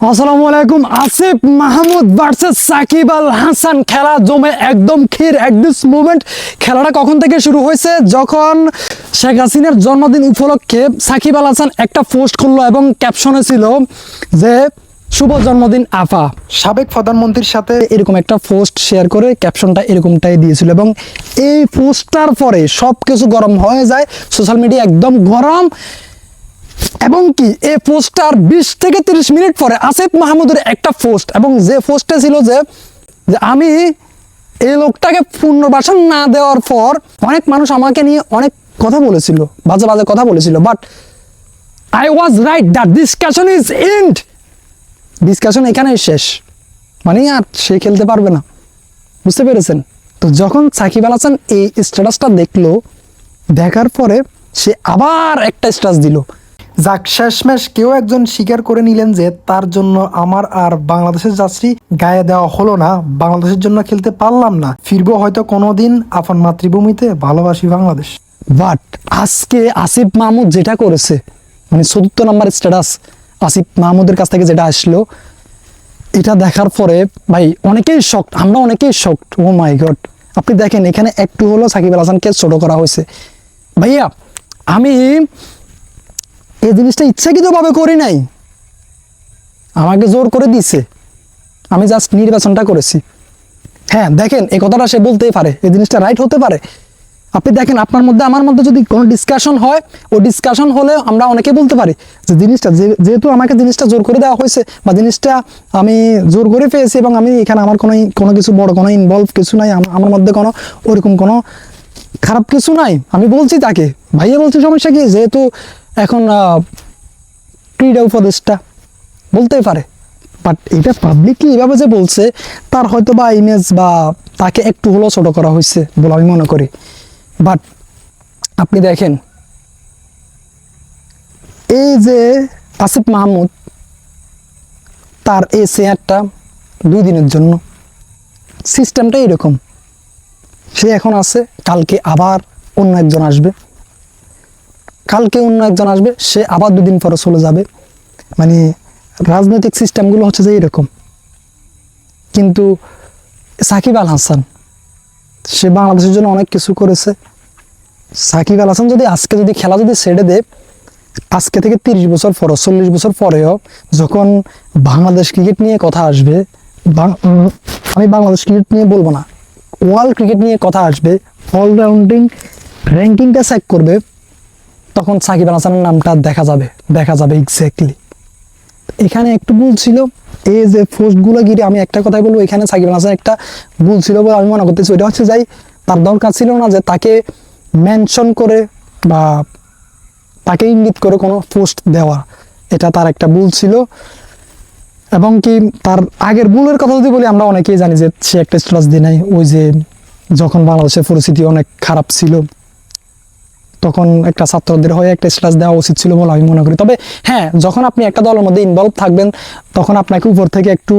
আসসালামু আলাইকুম। আসিফ মাহমুদ ভার্সেস সাকিব আল হাসান খেলা জমে একদম ক্ষীর এট দিস মুভমেন্ট। খেলাটা কখন থেকে শুরু হয়েছে? যখন শেখ হাসিনার জন্মদিন উপলক্ষে সাকিব আল হাসান একটা পোস্ট করলো এবং ক্যাপশনে ছিল যে শুভ জন্মদিন আফা। সাবেক প্রধানমন্ত্রীর সাথে এরকম একটা পোস্ট শেয়ার করে ক্যাপশনটা এরকমটাই দিয়েছিল এবং এই পোস্টটার পরে সব কিছু গরম হয়ে যায়, সোশ্যাল মিডিয়া একদম গরম। এবং কি এই পোস্টটার 20 থেকে 30 মিনিট পরে আসিফ মাহমুদের একটা পোস্ট, এবং যে পোস্টে ছিল যে আমি এই লোকটাকে পুনর্বাসন না দেওয়ার পর অনেক মানুষ আমাকে নিয়ে অনেক কথা বলেছিল, বাজে বাজে কথা বলেছিল, but I was right, that discussion is end. Discussion এখানেই শেষ, মানে আর সে খেলতে পারবে না, বুঝতে পেরেছেন? তো যখন সাকিব আল হাসান এই স্ট্যাটাসটা দেখলো, দেখার পরে সে আবার একটা স্ট্যাটাস দিল। যাক, শেষমেশ কেউ একজন স্বীকার করে নিলেন যে তার জন্য আমার আর বাংলাদেশের যাত্রী গায়ে দেওয়া হলো না, বাংলাদেশের জন্য খেলতে পারলাম না, ফিরবো হয়তো কোনোদিন আপন মাতৃভূমিতে, ভালোবাসি বাংলাদেশ। বাট আজকে আসিফ মাহমুদ যেটা করেছে, মানে 74 নম্বর স্ট্যাটাস আসিফ মাহমুদের কাছ থেকে যেটা আসলো, এটা দেখার পরে ভাই অনেকেই শকড, আমরা অনেকেই শকড। ও মাই গড, আপনি দেখেন এখানে একটু হলো সাকিব আল হাসানকে ছোট করা হয়েছে। ভাইয়া, আমি এই জিনিসটা ইচ্ছাকৃতভাবে করি নাই, আমাকে জোর করে দিছে, আমি জাস্ট নির্বাচনটা করেছি। হ্যাঁ দেখেন, এই কথাটা সে বলতেই পারে, এই জিনিসটা রাইট হতে পারে। আপনি দেখেন, আপনার মধ্যে আমার মধ্যে যদি কোনো ডিসকাশন হয়, ওই ডিসকাশন হলে আমরা অনেকে বলতে পারি যে জিনিসটা যেহেতু আমাকে জিনিসটা জোর করে দেওয়া হয়েছে, বা জিনিসটা আমি জোর করে পেয়েছি, এবং আমি এখানে আমার কোনো কিছু বড় কোনো ইনভলভ কিছু নাই, আমার মধ্যে কোনো ওরকম কোনো খারাপ কিছু নাই, আমি বলছি তাকে ভাইয়া বলছি, সমস্যা কি? যেহেতু এখন ক্রীড়া উপদেষ্টা বলতেই পারে। বাট এটা পাবলিকলি এভাবে যে বলছে, তার হয়তো বা ইমেজ বা তাকে একটু হলেও ছোট করা হয়েছে বলে আমি মনে করি। বাট আপনি দেখেন, এই যে আসিফ মাহমুদ, তার এই চেয়ারটা 2 দিনের জন্য, সিস্টেমটা এরকম। সে এখন আছে, কালকে আবার অন্য একজন আসবে, সে আবার 2 দিন পরে চলে যাবে। মানে রাজনৈতিক সিস্টেমগুলো হচ্ছে যে এরকম। কিন্তু সাকিব আল হাসান, সে বাংলাদেশের জন্য অনেক কিছু করেছে। সাকিব আল হাসান যদি আজকে খেলা ছেড়ে দেয়, আজকে থেকে 30 বছর পর, 40 বছর পরেও যখন বাংলাদেশ ক্রিকেট নিয়ে কথা আসবে, আমি বাংলাদেশ ক্রিকেট নিয়ে বলবো না, ওয়ার্ল্ড ক্রিকেট নিয়ে কথা আসবে, অলরাউন্ডিং র্যাঙ্কিংটা চেক করবে, তখন সাকিব আল হাসানের নামটা দেখা যাবে এক্স্যাক্টলি। এখানে একটু ভুল ছিল, এই যে পোস্টগুলো গিয়ে আমি একটা কথাই বলবো, এখানে সাকিব আল হাসান একটা ভুল ছিল বলে আমি মনে করতেছি। ওইটা হচ্ছে যাই, তার দরকার ছিল না যে তাকে মেনশন করে বা তাকে ইঙ্গিত করে কোনো পোস্ট দেওয়া, এটা তার একটা ভুল ছিল। এবং কি তার আগের ভুলের কথা যদি বলি, আমরা অনেকেই জানি যে সে একটা স্ট্যাটাস দিয়ে নাই, ওই যে যখন বাংলাদেশের পরিস্থিতি অনেক খারাপ ছিল, তখন একটা ছাত্রদের হয়ে একটা স্ট্যাটাস দেওয়া উচিত ছিল বলে আমি মনে করি। তবে হ্যাঁ, যখন আপনি একটা দলের মধ্যে ইনভলভ থাকবেন, তখন আপনাকে উপর থেকে একটু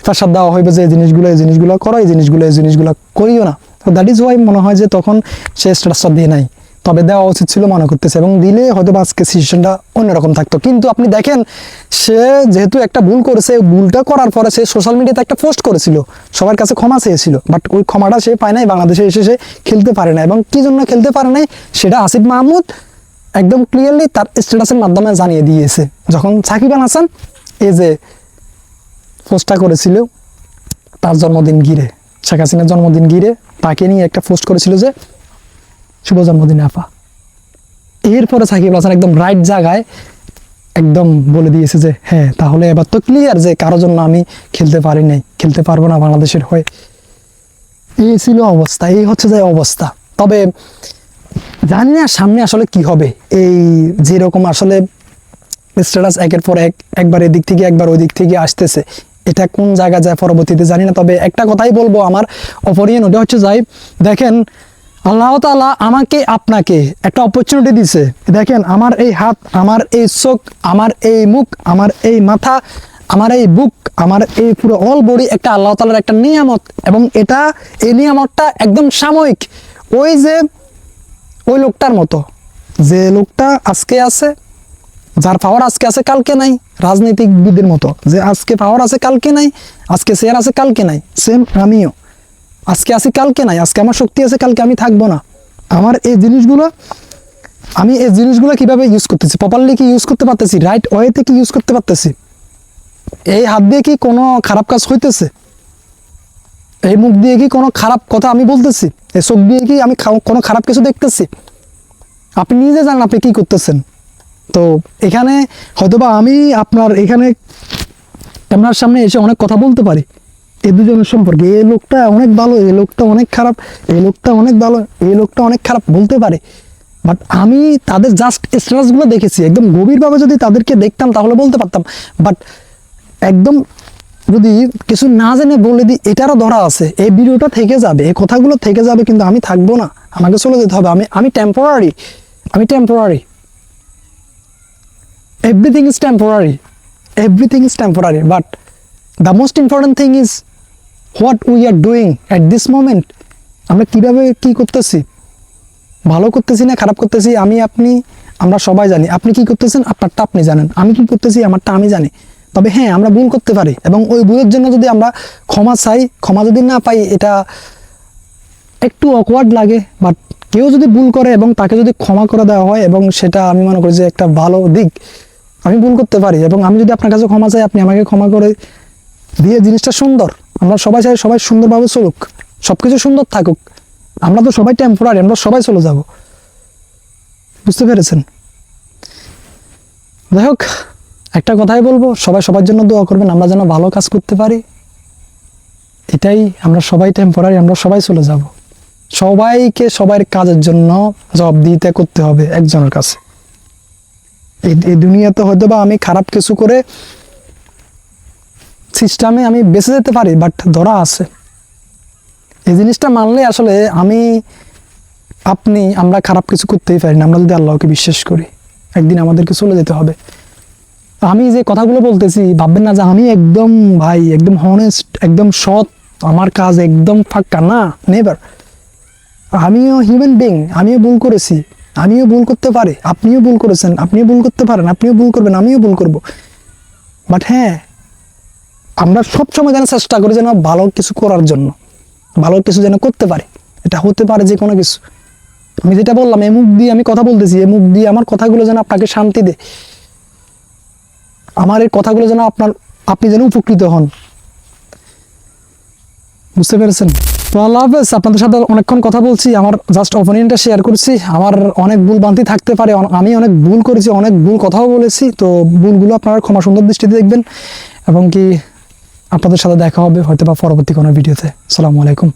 প্রেশার দেওয়া হইবে যে এই জিনিসগুলো করো, এই জিনিসগুলো করিও না। তো দ্যাট ইজ ওয়াই মনে হয় যে তখন সে স্ট্যাটাসটা দিয়ে নাই, তবে দেওয়া উচিত ছিল মনে করতেছে, এবং দিলে হয়তো আজকে সিচুয়েশনটা অন্যরকম থাকতো। কিন্তু আপনি দেখেন, সে যেহেতু একটা ভুল করেছে, ভুলটা করার পরে সে সোশ্যাল মিডিয়াতে একটা পোস্ট করেছিল, সবার কাছে ক্ষমা চেয়েছিল, বাট ওই ক্ষমাটা সে পায় নাই, বাংলাদেশে এসে সে খেলতে পারে না। এবং কি জন্য খেলতে পারে নাই, সেটা আসিফ মাহমুদ একদম ক্লিয়ারলি তার স্ট্যাটাসের মাধ্যমে জানিয়ে দিয়েছে। যখন সাকিব আল হাসান এই যে পোস্টটা করেছিল তার জন্মদিন ঘিরে, শেখ হাসিনার জন্মদিন ঘিরে, তাকে নিয়ে একটা পোস্ট করেছিল যে শুভ জন্মদিন আফা। এরপরে সাকিব আল হাসান একদম রাইট জায়গায় একদম বলে দিয়েছে যে হ্যাঁ, তাহলে এবার তো ক্লিয়ার যে কারোর জন্য আমি খেলতে পারি নাই, খেলতে পারবো না বাংলাদেশের হয়ে। এই ছিল অবস্থা, এই হচ্ছে যে অবস্থা। তবে জানি না সামনে আসলে কি হবে। এই যেরকম আসলে স্ট্যাটাস একের পর একবার এদিক থেকে একবার ওই দিক থেকে আসতেছে, এটা কোন জায়গা যায় পরবর্তীতে জানি না। তবে একটা কথাই বলবো আমার অপরিয়ন, ওটা হচ্ছে যাই, দেখেন আল্লাহ তাআলা আমাকে আপনাকে একটা অপরচুনিটি দিছে। দেখেন, আমার এই হাত, আমার এই চোখ, আমার এই মুখ, আমার এই মাথা, আমার এই বুক, আমার এই পুরো অল বডি একটা আল্লাহ তাআলার একটা নিয়ামত, এবং এই নিয়ামতটা একদম সাময়িক। ওই লোকটার মতো, যে লোকটা আজকে আছে, যার পাওয়ার আজকে আছে কালকে নাই, রাজনীতিবিদদের মতো যে আজকে পাওয়ার আছে কালকে নাই, আজকে শেয়ার আছে কালকে নাই, সেম আমিও আজকে আছি কালকে নাই, আজকে আমার শক্তি আছে কালকে আমি থাকবো না। আমার এই জিনিসগুলো আমি এই জিনিসগুলো কিভাবে ইউজ করতেছি, প্রপারলি কি ইউজ করতে পারতেছি, রাইট ওয়েতে কি ইউজ করতে পারতেছি, এই হাত দিয়ে কি কোনো খারাপ কাজ হইতেছে, এই মুখ দিয়ে কি কোনো খারাপ কথা আমি বলতেছি, এই চোখ দিয়ে কি আমি কোনো খারাপ কিছু দেখতেছি, আপনি নিজে জানেন আপনি কি করতেছেন। তো এখানে হয়তোবা আমি আপনার এখানে ক্যামেরার সামনে এসে অনেক কথা বলতে পারি এই দুজনের সম্পর্কে, এই লোকটা অনেক ভালো, এই লোকটা অনেক খারাপ, এই লোকটা অনেক ভালো, এই লোকটা অনেক খারাপ বলতে পারে, বাট আমি তাদের জাস্ট স্ট্যাটাসগুলো দেখেছি, একদম গভীরভাবে যদি তাদেরকে দেখতাম তাহলে বলতে পারতাম। বাট একদম যদি কিছু না জেনে বলে দিই এটারও ধরা আছে, এই ভিডিওটা থেকে যাবে, এই কথাগুলো থেকে যাবে, কিন্তু আমি থাকবো না, আমাকে চলে যেতে হবে, আমি টেম্পোরারি, আমি temporary, everything is temporary, everything is temporary, but the most important thing is what we are doing at this moment. আমরা কিভাবে কি করতেছি, ভালো করতেছি না খারাপ করতেছি, আমি আপনি আমরা সবাই জানি, আপনি কি করতেছেন আপনারটা আপনি জানেন, আমি কি করতেছি আমারটা আমি জানি। তবে হ্যাঁ আমরা ভুল করতে পারি, এবং ওই ভুলের জন্য যদি আমরা ক্ষমা চাই, ক্ষমা যদি না পাই এটা একটু অকওয়ার্ড লাগে, বাট কেউ যদি ভুল করে এবং তাকে যদি ক্ষমা করে দেওয়া হয়, এবং সেটা আমি মনে করি যে একটা ভালো দিক। আমি ভুল করতে পারি এবং আমি যদি আপনার কাছে ক্ষমা চাই, আপনি আমাকে ক্ষমা করে দিয়ে জিনিসটা সুন্দর, আমরা সবাই চাই সবাই সুন্দরভাবে চলুক, সব কিছু সুন্দর থাকুক, আমরা তো সবাই টেম্পোরারি, আমরা সবাই চলে যাব, বুঝতে পেরেছেন? যাই হোক, একটা কথাই বলবো, সবাই সবার জন্য দোয়া করবেন, আমরা যেন ভালো কাজ করতে পারি, এটাই। আমরা সবাই টেম্পোরারি, আমরা সবাই চলে যাব, সবাইকে সবার কাজের জন্য জবাবদিহিতা করতে হবে একজনের কাছে। এই দুনিয়াতে হয়তো বা আমি খারাপ কিছু করে সিস্টেমে আমি বেঁচে যেতে পারি, বাট ধরা আছে, এই জিনিসটা মানলে আসলে আমরা খারাপ কিছু করতেই পারি না, আমরা যদি আল্লাহকে বিশ্বাস করি, একদিন আমাদেরকে চলে যেতে হবে। আমি যে কথাগুলো বলতেছি ভাববেন না যে আমি একদম ভাই একদম হনেস্ট, একদম সৎ, আমার কাজ একদম ফাঁকা, না, নেভার। আমিও হিউম্যান বিং, আমিও ভুল করেছি, আমিও ভুল করতে পারি, আপনিও ভুল করেছেন, আপনিও ভুল করতে পারেন, আপনিও ভুল করবেন, আমিও ভুল করব। বাট হ্যাঁ, আমরা সবসময় যেন চেষ্টা করি যেন ভালো কিছু করার জন্য, ভালো কিছু যেন করতে পারি, এটা হতে পারে যে কোনো কিছু। আমি যেটা বললাম, এই মুখ দিয়ে আমি কথা বলতেছি, এই মুখ দিয়ে আমার কথাগুলো যেন আপনাকে শান্তি দেয়, আমার এই কথাগুলো যেন আপনি যেন উপকৃত হন, বুঝতে পেরেছেন? তো আল্লাহ হাফেজ। আপনাদের সাথে অনেকক্ষণ কথা বলছি, আমার জাস্ট অপিনিয়নটা শেয়ার করছি, আমার অনেক ভুল ভ্রান্তি থাকতে পারে, আমি অনেক ভুল করেছি, অনেক ভুল কথাও বলেছি, তো ভুলগুলো আপনারা ক্ষমা সুন্দর দৃষ্টিতে দেখবেন, এবং কি আপনাদের সাথে দেখা হবে হয়তো বা পরবর্তী কোনো ভিডিওতে। আসসালামু আলাইকুম।